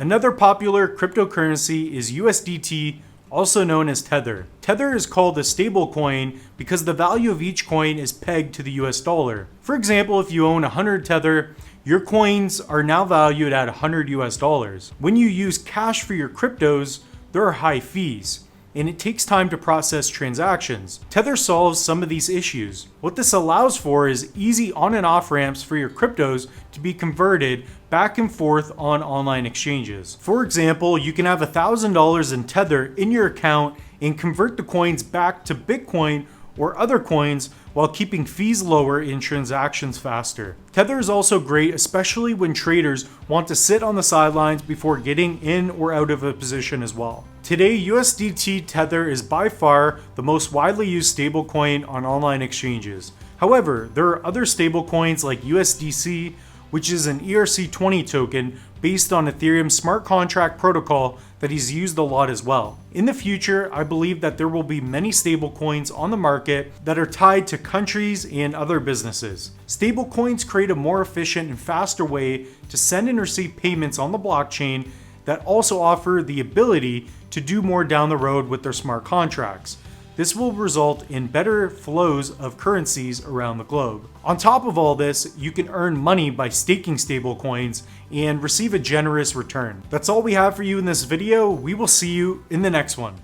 Another popular cryptocurrency is USDT, also known as Tether. Tether is called a stablecoin because the value of each coin is pegged to the US dollar. For example, if you own 100 Tether, your coins are now valued at 100 US dollars. When you use cash for your cryptos, there are high fees, and it takes time to process transactions. Tether solves some of these issues. What this allows for is easy on and off ramps for your cryptos to be converted back and forth on online exchanges. For example, you can have $1,000 in Tether in your account and convert the coins back to Bitcoin or other coins while keeping fees lower and transactions faster. Tether is also great, especially when traders want to sit on the sidelines before getting in or out of a position as well. Today, USDT Tether is by far the most widely used stablecoin on online exchanges. However, there are other stablecoins like USDC, which is an ERC20 token based on Ethereum's smart contract protocol that is used a lot as well. In the future, I believe that there will be many stablecoins on the market that are tied to countries and other businesses. Stablecoins create a more efficient and faster way to send and receive payments on the blockchain that also offer the ability to do more down the road with their smart contracts. This will result in better flows of currencies around the globe. On top of all this, you can earn money by staking stablecoins and receive a generous return. That's all we have for you in this video. We will see you in the next one.